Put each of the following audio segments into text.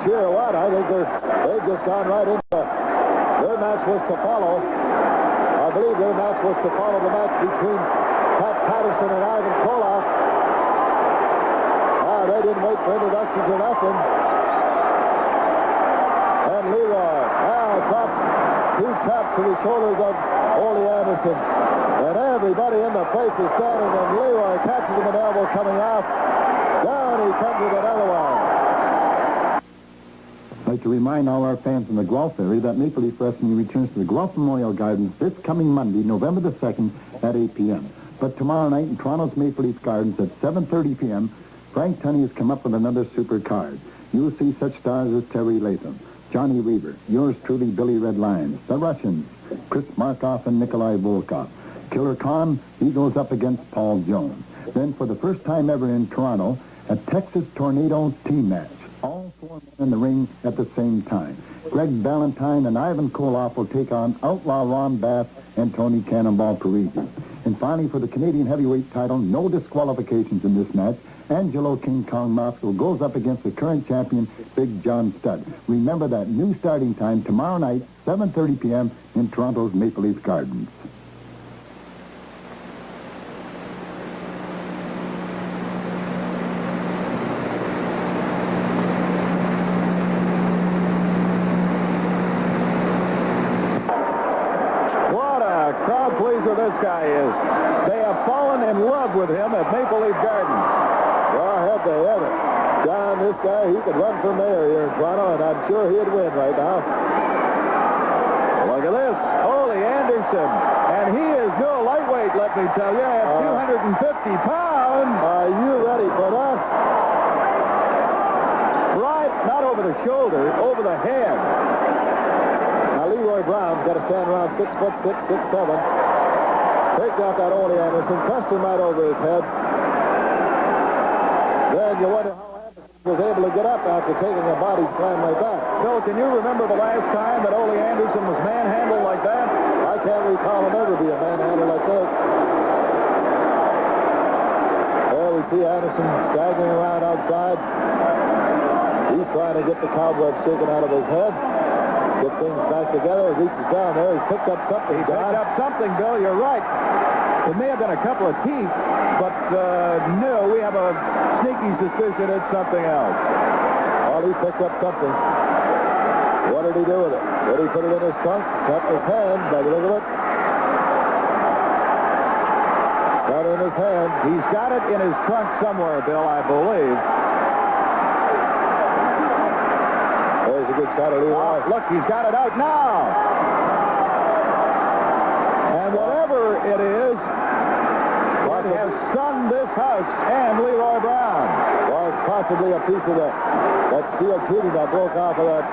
cheer or what. I think they've just gone right into their match was to follow. I believe their match was to follow the match between Pat Patterson and Ivan Koloff. They didn't wait for introductions or nothing. And Leroy now drops 2 taps to the shoulders of Ole Anderson. And everybody in the place is standing, and Leroy catches him an elbow coming out. Down he comes with another one. I'd like to remind all our fans in the Guelph area that Maple Leaf Wrestling returns to the Guelph Memorial Gardens this coming Monday, November the 2nd at 8 p.m. But tomorrow night in Toronto's Maple Leaf Gardens at 7:30 p.m., Frank Tunney has come up with another super card. You'll see such stars as Terry Latham, Johnny Weaver, yours truly Billy Red Lions, the Russians, Chris Markoff and Nikolai Volkov. Killer Khan, he goes up against Paul Jones. Then for the first time ever in Toronto, a Texas Tornado team match. All 4 men in the ring at the same time. Greg Valentine and Ivan Koloff will take on Outlaw Ron Bass and Tony Cannonball Parisi. And finally, for the Canadian heavyweight title, no disqualifications in this match. Angelo King Kong Moscow goes up against the current champion, Big John Studd. Remember that new starting time tomorrow night, 7:30 p.m. in Toronto's Maple Leaf Gardens. What a crowd pleaser this guy is. They have fallen in love with him at Maple Leaf Gardens. Well, have they ever. John, this guy, he could run for mayor here in Toronto, and I'm sure he'd win right now. Look at this. Ole Anderson. And he is no lightweight, let me tell you, at 250 pounds. Are you ready for that? Right, not over the shoulder, over the head. Now, Leroy Brown's got to stand around 6'6", 6'7". Takes out that Ole Anderson, pressed him right over his head. Then you wonder how Anderson was able to get up after taking a body slam like that. Bill, can you remember the last time that Ole Anderson was manhandled like that? I can't recall him ever being manhandled like this. There we see Anderson staggering around outside. He's trying to get the cobweb shaken out of his head. Get things back together. He reaches down there. He's picked up something. He picked up something, Bill. You're right. It may have been a couple of teeth, but no, we have a sneaky suspicion it's something else. Well, he picked up something. What did he do with it? Did he put it in his trunk? Cut his hand by the look of it. Got it in his hand. He's got it in his trunk somewhere, Bill, I believe. There's a good shot of Leroy. Look, he's got it out now. And whatever it is, it has stunned this house and Leroy Brown. Well, it's possibly a piece of that steel tubing that broke off of that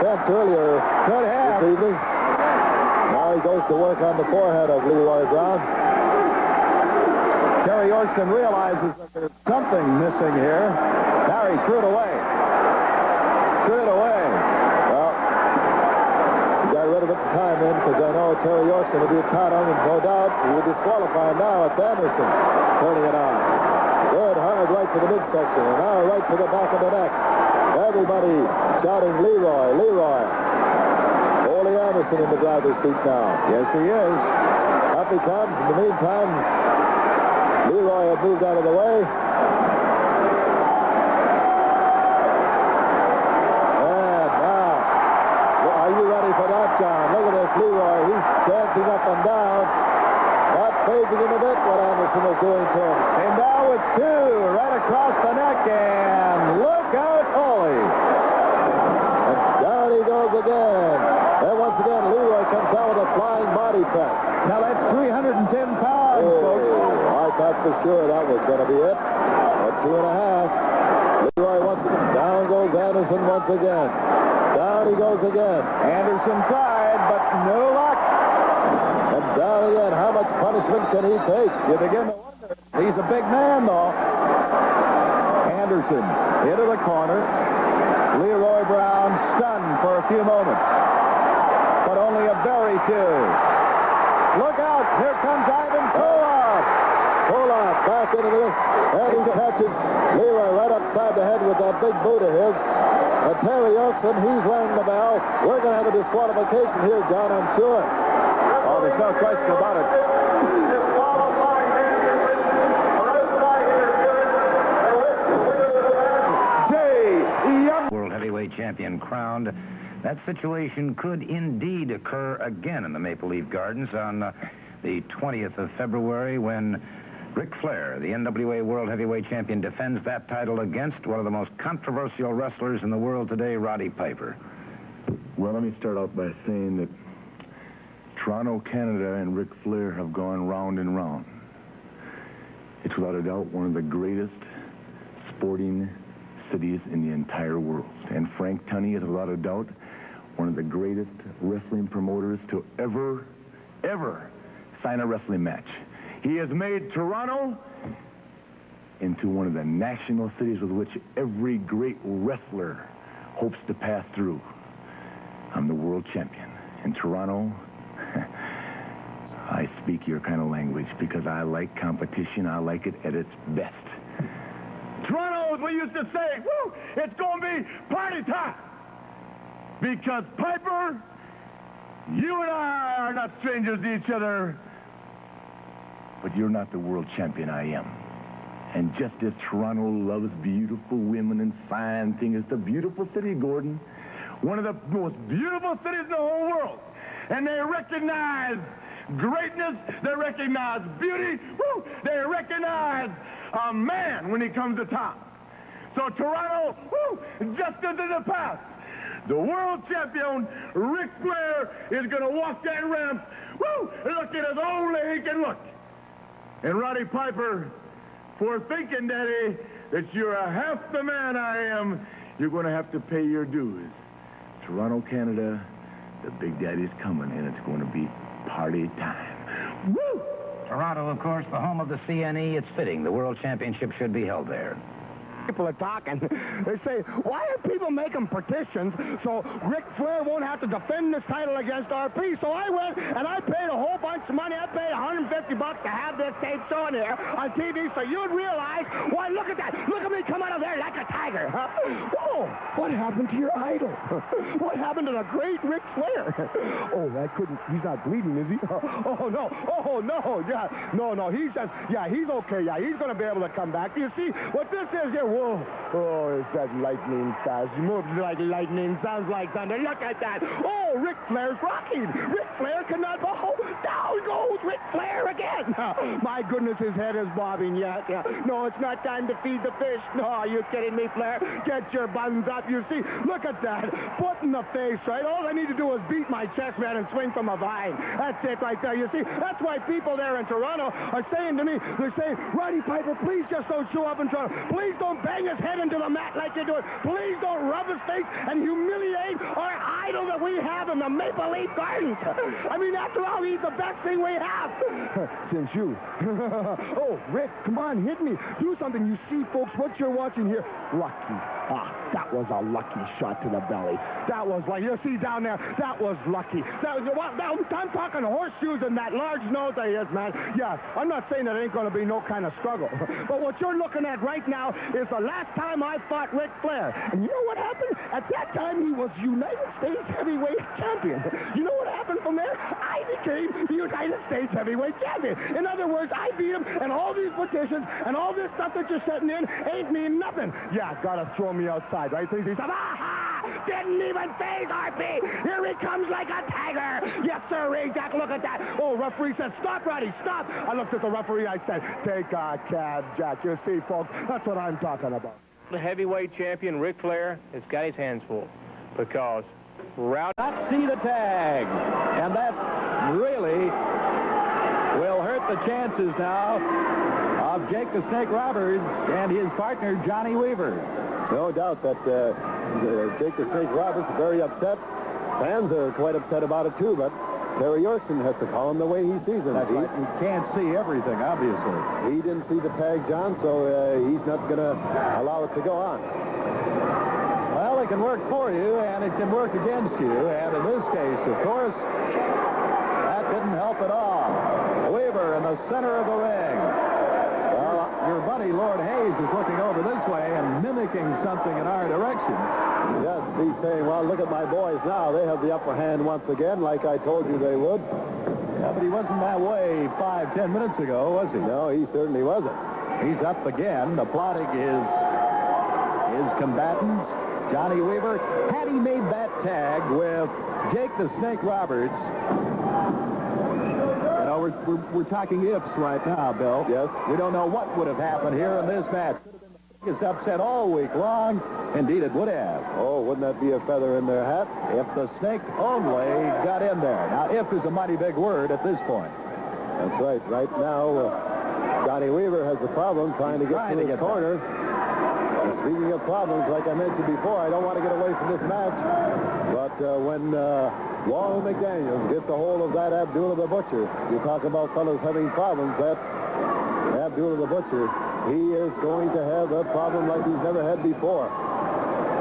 fence earlier. Could have. This evening. Now he goes to work on the forehead of Leroy Brown. Terry Yorkson realizes that there's something missing here. Now he threw it away. Threw it away. Well, he got rid of it in time then, because I know Terry Yorkson will be caught on, and no doubt he will disqualify him now. It's Anderson turning it on. Good, hard right to the midsection, and now right to the back of the neck. Everybody shouting Leroy, Leroy. Ole Anderson in the driver's seat now. Yes, he is. Up he comes. In the meantime, Leroy had moved out of the way. And now, are you ready for that, John? Look at this, Leroy. He's dancing up and down. Not phasing him a bit what Anderson was doing to him. And now with 2 right across the neck, and look out, Ole. And down he goes again. And once again, Leroy comes out with a flying body press. Now that's 310 pounds, folks. I thought for sure that was going to be it. At 2.5. Leroy once again. Down goes Anderson once again. Down he goes again. Anderson tried, but no luck. And down again. How much punishment can he take? You begin to wonder. He's a big man, though. Anderson into the corner. Leroy Brown stunned for a few moments. But only a very few. Look out. Here comes Ivan Koloff. Pull out, back into this. And he catches Leroy right upside the head with that big boot of his. But Terry Olson, he's rang the bell. We're going to have a disqualification here, John, I'm sure. Oh, there's no question about it. World heavyweight champion crowned. That situation could indeed occur again in the Maple Leaf Gardens on the 20th of February when Ric Flair, the NWA World Heavyweight Champion, defends that title against one of the most controversial wrestlers in the world today, Roddy Piper. Well, let me start out by saying that Toronto, Canada, and Ric Flair have gone round and round. It's without a doubt one of the greatest sporting cities in the entire world. And Frank Tunney is without a doubt one of the greatest wrestling promoters to ever sign a wrestling match. He has made Toronto into one of the national cities with which every great wrestler hopes to pass through. I'm the world champion. In Toronto, I speak your kind of language because I like competition. I like it at its best. Toronto, as we used to say, woo, it's going to be party time. Because, Piper, you and I are not strangers to each other, but you're not the world champion I am. And just as Toronto loves beautiful women and fine things, it's a beautiful city, Gordon. One of the most beautiful cities in the whole world. And they recognize greatness, they recognize beauty, woo, they recognize a man when he comes to town. So Toronto, woo, just as in the past, the world champion, Ric Flair, is going to walk that ramp, woo, looking as only he can look. And Roddy Piper, for thinking, Daddy, that you're a half the man I am, you're going to have to pay your dues. Toronto, Canada, the Big Daddy's coming, and it's going to be party time. Woo! Toronto, of course, the home of the CNE. It's fitting. The World Championship should be held there. People are talking. They say, why are people making petitions so Ric Flair won't have to defend this title against RP? So I went and I paid a whole bunch of money. I paid $150 to have this tape shown here on TV so you'd realize, why, look at that. Look at me come out of there like a tiger. Huh? Whoa, what happened to your idol? What happened to the great Ric Flair? Oh, that couldn't, he's not bleeding, is he? Oh, no. Oh, no. Yeah, no. He says, yeah, he's okay. Yeah, he's going to be able to come back. You see, what this is here, whoa. Oh, it's that lightning fast. He moves like lightning, sounds like thunder. Look at that. Oh, Ric Flair's rocking. Ric Flair cannot. Oh, down goes Ric Flair again. My goodness, his head is bobbing. Yes, yeah. No, it's not time to feed the fish. No, are you kidding me, Flair? Get your buttons up. You see, look at that. Foot in the face, right? All I need to do is beat my chest, man, and swing from a vine. That's it right there. You see, that's why people there in Toronto are saying to me, they're saying, Roddy Piper, please just don't show up in Toronto. Please don't bang his head into the mat like you're doing. Please don't rub his face and humiliate our idol that we have in the Maple Leaf Gardens. I mean, after all, he's the best thing we have. Since you. Oh, Rick, come on, hit me. Do something. You see, folks, what you're watching here, lucky. That was a lucky shot to the belly. That was like, you see down there, that was lucky. That was, well, I'm talking horseshoes and that large nose of his, man. Yeah, I'm not saying that ain't going to be no kind of struggle. But what you're looking at right now is the last time I fought Ric Flair. And you know what happened? At that time, he was United States Heavyweight Champion. You know what happened from there? I became the United States Heavyweight Champion. In other words, I beat him, and all these petitions and all this stuff that you're setting in ain't mean nothing. Yeah, gotta throw me outside, right? He said, aha! Didn't even phase RP. Here he comes like a tiger. Yes, sir, Jack, look at that. Oh, referee says, stop, Roddy, stop. I looked at the referee, I said, take a cab, Jack. You see, folks, that's what I'm talking about. The heavyweight champion, Ric Flair, has got his hands full because Rowdy... Not see the tag, and that really will hurt the chances now of Jake the Snake Roberts and his partner, Johnny Weaver. No doubt that Jake the Snake Roberts is very upset. Fans are quite upset about it, too, but Terry Yorkson has to call him the way he sees him. That's right. He can't see everything, obviously. He didn't see the tag, John, so he's not going to allow it to go on. Well, it can work for you, and it can work against you, and in this case, of course, that didn't help at all. Weaver in the center of the ring. Your buddy Lord Hayes is looking over this way and mimicking something in our direction. Yes, he's saying, well, look at my boys now. They have the upper hand once again, like I told you they would. Yeah, but he wasn't that way 5-10 minutes ago, was he? No, he certainly wasn't. He's up again. The plotting is his combatants. Johnny Weaver, had he made that tag with Jake the Snake Roberts, you know, we're talking ifs right now, Bill. Yes. We don't know what would have happened here in this match. Could have been the biggest upset all week long. Indeed, it would have. Oh, wouldn't that be a feather in their hat? If the Snake only got in there. Now, if is a mighty big word at this point. That's right. Right now, Johnny Weaver has a problem trying to get to the corner. Speaking of problems, like I mentioned before, I don't want to get away from this match. But when Wahoo McDaniels gets a hold of that Abdullah the Butcher, you talk about fellas having problems, that Abdullah the Butcher, he is going to have a problem like he's never had before.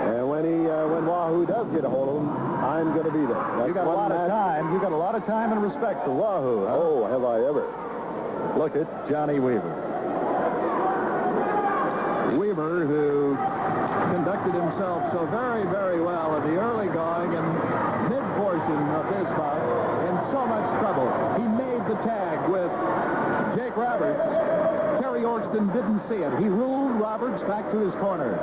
And when Wahoo does get a hold of him, I'm going to be there. You got a lot of time. You got a lot of time and respect for Wahoo. Huh? Oh, have I ever. Look at Johnny Weaver. Weaver, who conducted himself so very, very well in the early going and mid-portion of this bout, in so much trouble. He made the tag with Jake Roberts. Terry Orkston didn't see it. He ruled Roberts back to his corner.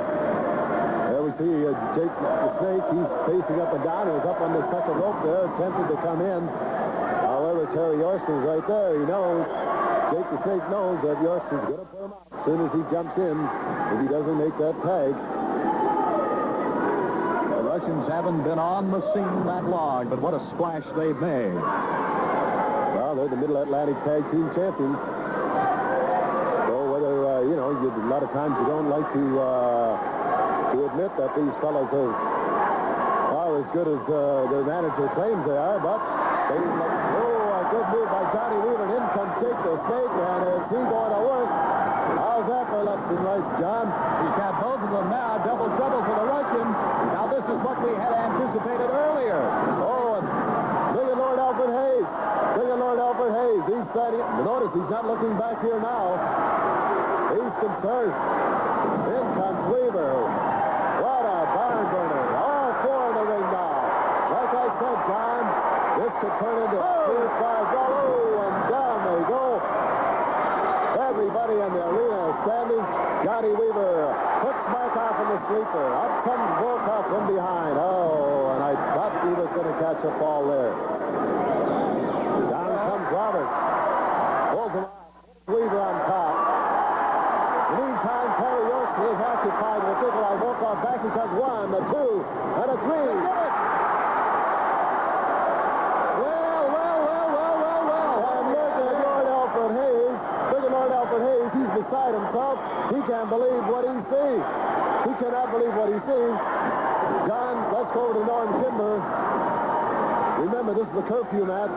There we see Jake the Snake. He's facing up and down. He was up on the second rope there, attempted to come in. However, Terry Orkston's right there. He knows. Jake the Snake knows that Yorkston's going to put him out as soon as he jumps in, if he doesn't make that tag. The Russians haven't been on the scene that long, but what a splash they've made. Well, they're the Middle-Atlantic Tag Team Champions. So whether, you know, a lot of times you don't like to admit that these fellas are as good as their manager claims they are, but they like, a good move by Johnny Weaver, and in comes Jake the Snake, and is he going to work? How's that for left and right, John? He's got both of them now. Double trouble for the Russian. Now this is what we had anticipated earlier. Oh, and look at Lord Alfred Hayes. Look at Lord Alfred Hayes. He's standing. Notice he's not looking back here now. He's concerned. In comes Weaver. What a barn burner. All four in the ring now. Like I said, John, this could turn into a 4-5 ball. Oh, and down they go. Everybody in the arena is standing. Johnny Weaver puts Markoff in the sleeper. Up comes Volkoff from behind. Oh, and I thought he was going to catch a ball there. Down comes Roberts. Pulls him out. Weaver on top. In the meantime, Terry Yorkson is occupied with Nikolai Volkoff. Back he comes 1, a 2, and a 3. He's beside himself. He can't believe what he sees. He cannot believe what he sees. John, let's go over to Norm Kimber. Remember, this is the curfew match.